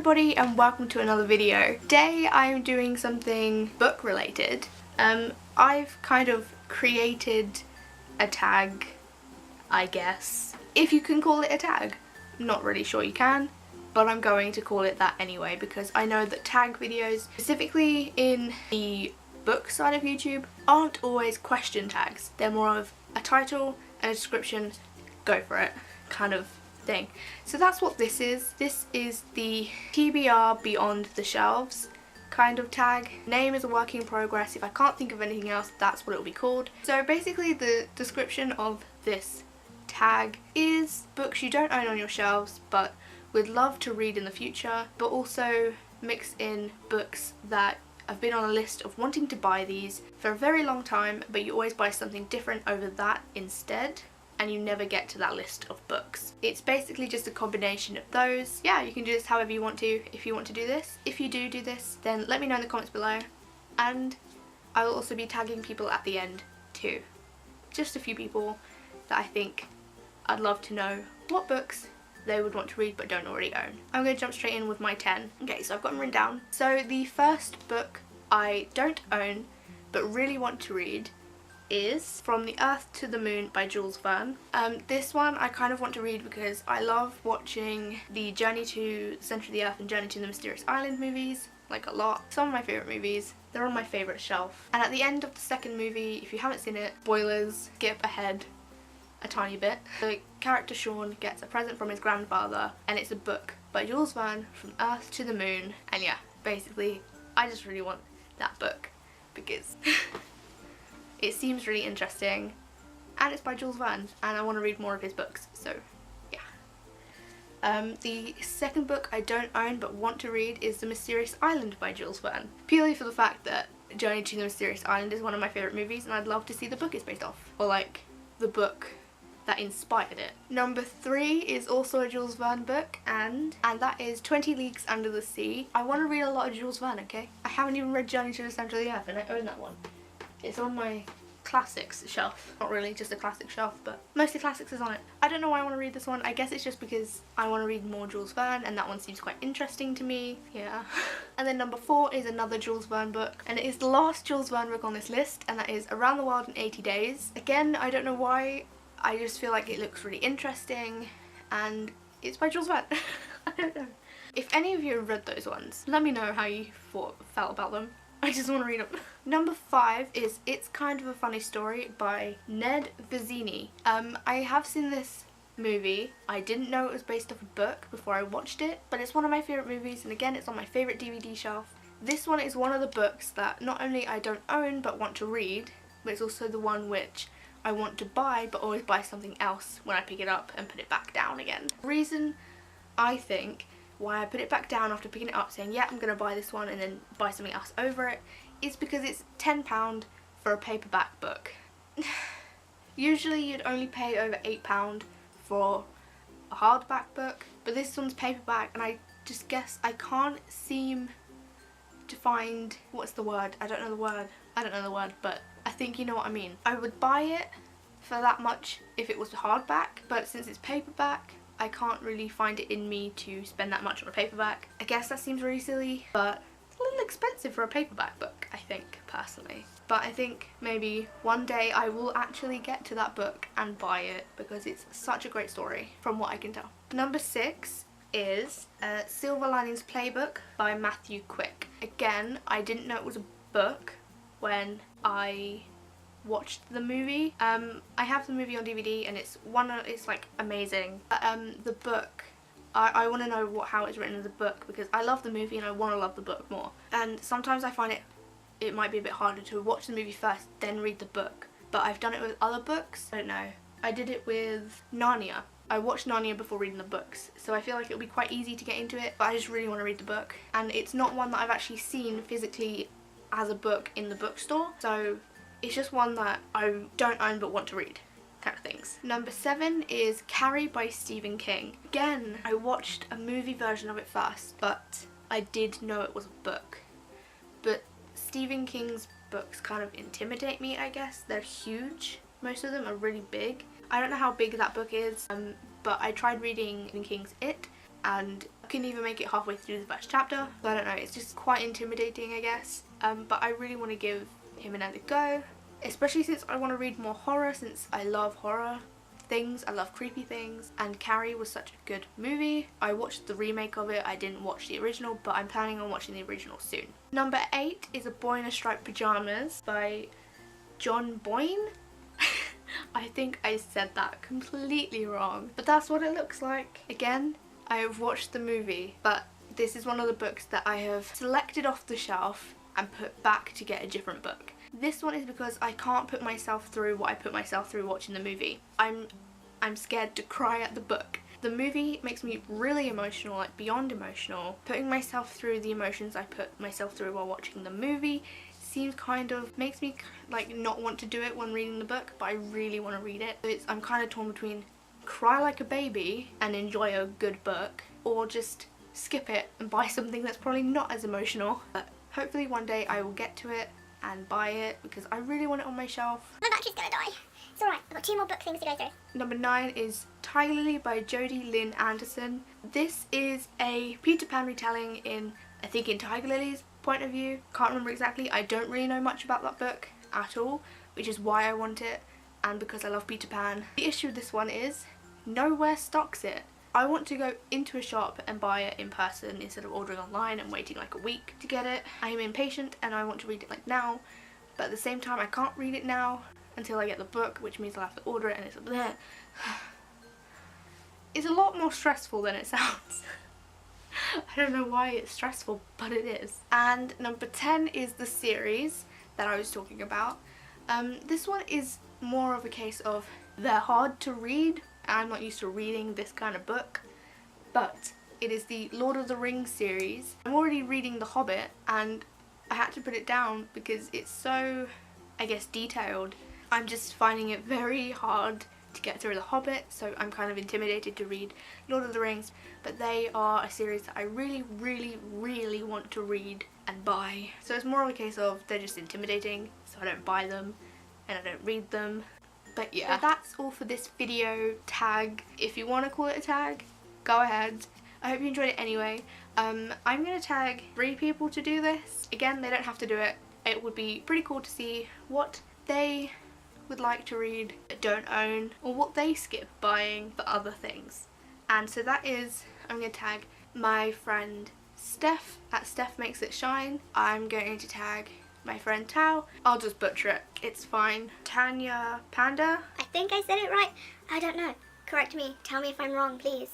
everybody and welcome to another video. Today I'm doing something book related. I've kind of created a tag, I guess, if you can call it a tag. I'm not really sure you can, but I'm going to call it that anyway because I know that tag videos, specifically in the book side of YouTube, aren't always question tags. They're more of a title and a description, go for it kind of thing. So that's what this is. This is the TBR Beyond the Shelves kind of tag. Name is a work in progress. If I can't think of anything else, that's what it'll be called. So basically the description of this tag is books you don't own on your shelves but would love to read in the future, but also mix in books that I've been on a list of wanting to buy these for a very long time, but you always buy something different over that instead, and you never get to that list of books. It's basically just a combination of those. Yeah, you can do this however you want to if you want to do this. If you do this, then let me know in the comments below, and I will also be tagging people at the end too. Just a few people that I think I'd love to know what books they would want to read but don't already own. I'm going to jump straight in with my 10. Okay, so I've got them written down. So the first book I don't own but really want to read is From the Earth to the Moon by Jules Verne. This one I kind of want to read because I love watching the Journey to the Centre of the Earth and Journey to the Mysterious Island movies, like a lot. Some of my favourite movies. They're on my favourite shelf. And at the end of the second movie, if you haven't seen it, spoilers, skip ahead a tiny bit. The character Sean gets a present from his grandfather and it's a book by Jules Verne, From Earth to the Moon. And yeah, basically I just really want that book because it seems really interesting and it's by Jules Verne and I want to read more of his books, so yeah. The second book I don't own but want to read is The Mysterious Island by Jules Verne, purely for the fact that Journey to the Mysterious Island is one of my favourite movies and I'd love to see the book it's based off, or like the book that inspired it. Number 3 is also a Jules Verne book and that is 20 Leagues Under the Sea. I want to read a lot of Jules Verne, okay? I haven't even read Journey to the Centre of the Earth and I own that one. It's on my classics shelf. Not really just a classic shelf, but mostly classics is on it. I don't know why I want to read this one. I guess it's just because I want to read more Jules Verne and that one seems quite interesting to me. Yeah. And then number 4 is another Jules Verne book and it is the last Jules Verne book on this list and that is Around the World in 80 Days. Again, I don't know why. I just feel like it looks really interesting and it's by Jules Verne. I don't know. If any of you have read those ones, let me know how you felt about them. I just want to read them. Number 5 is It's Kind of a Funny Story by Ned Vizzini. I have seen this movie. I didn't know it was based off a book before I watched it, but it's one of my favourite movies and again it's on my favourite DVD shelf. This one is one of the books that not only I don't own but want to read, but it's also the one which I want to buy but always buy something else when I pick it up and put it back down again. The reason I think why I put it back down after picking it up saying yeah I'm gonna buy this one and then buy something else over it is because it's £10 for a paperback book. Usually you'd only pay over £8 for a hardback book, but this one's paperback and I just guess I can't seem to find, what's the word? I don't know the word, but I think you know what I mean. I would buy it for that much if it was hardback, but since it's paperback I can't really find it in me to spend that much on a paperback. I guess that seems really silly, but it's a little expensive for a paperback book, I think, personally. But I think maybe one day I will actually get to that book and buy it because it's such a great story from what I can tell. Number 6 is Silver Linings Playbook by Matthew Quick. Again, I didn't know it was a book when I watched the movie. I have the movie on DVD and it's like amazing. But the book, I want to know how it's written in the book because I love the movie and I want to love the book more. And sometimes I find it might be a bit harder to watch the movie first then read the book. But I've done it with other books. I don't know. I did it with Narnia. I watched Narnia before reading the books, so I feel like it'll be quite easy to get into it, but I just really want to read the book. And it's not one that I've actually seen physically as a book in the bookstore, so it's just one that I don't own but want to read, kind of things. Number 7 is Carrie by Stephen King. Again, I watched a movie version of it first, but I did know it was a book. But Stephen King's books kind of intimidate me, I guess. They're huge. Most of them are really big. I don't know how big that book is, but I tried reading Stephen King's It, and couldn't even make it halfway through the first chapter. So I don't know, it's just quite intimidating, I guess. But I really want to give him another go, especially since I want to read more horror, since I love horror things, I love creepy things, and Carrie was such a good movie. I watched the remake of it, I didn't watch the original, but I'm planning on watching the original soon. Number 8 is A Boy in a Striped Pajamas by John Boyne. I think I said that completely wrong, but that's what it looks like. Again, I have watched the movie, but this is one of the books that I have selected off the shelf and put back to get a different book. This one is because I can't put myself through what I put myself through watching the movie. I'm scared to cry at the book. The movie makes me really emotional, like beyond emotional. Putting myself through the emotions I put myself through while watching the movie seems kind of, makes me like not want to do it when reading the book, but I really want to read it. So I'm kind of torn between cry like a baby and enjoy a good book, or just skip it and buy something that's probably not as emotional. But hopefully one day I will get to it and buy it because I really want it on my shelf. My battery's gonna die. It's alright, I've got 2 more book things to go through. Number 9 is Tiger Lily by Jodie Lynn Anderson. This is a Peter Pan retelling in, I think, in Tiger Lily's point of view. Can't remember exactly. I don't really know much about that book at all, which is why I want it and because I love Peter Pan. The issue with this one is nowhere stocks it. I want to go into a shop and buy it in person instead of ordering online and waiting like a week to get it. I am impatient and I want to read it like now, but at the same time I can't read it now until I get the book, which means I'll have to order it, and it's a bleh. It's a lot more stressful than it sounds. I don't know why it's stressful, but it is. And number 10 is the series that I was talking about. This one is more of a case of they're hard to read. I'm not used to reading this kind of book, but it is the Lord of the Rings series. I'm already reading The Hobbit and I had to put it down because it's so, I guess, detailed. I'm just finding it very hard to get through The Hobbit, so I'm kind of intimidated to read Lord of the Rings, but they are a series that I really, really, really want to read and buy. So it's more of a case of they're just intimidating, so I don't buy them and I don't read them. But yeah, so that's all for this video tag. If you want to call it a tag, go ahead. I hope you enjoyed it anyway. I'm going to tag 3 people to do this. Again, they don't have to do it. It would be pretty cool to see what they would like to read but don't own, or what they skip buying for other things. And so that is, I'm going to tag my friend Steph at Steph Makes It Shine. I'm going to tag my friend Tao. I'll just butcher it, it's fine. Tanya Panda. I think I said it right. I don't know. Correct me. Tell me if I'm wrong, please.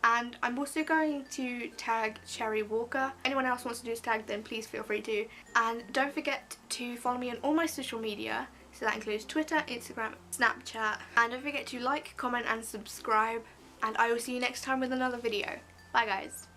And I'm also going to tag Cherry Walker. Anyone else wants to do this tag, then please feel free to. And don't forget to follow me on all my social media. So that includes Twitter, Instagram, Snapchat. And don't forget to like, comment and subscribe. And I will see you next time with another video. Bye guys.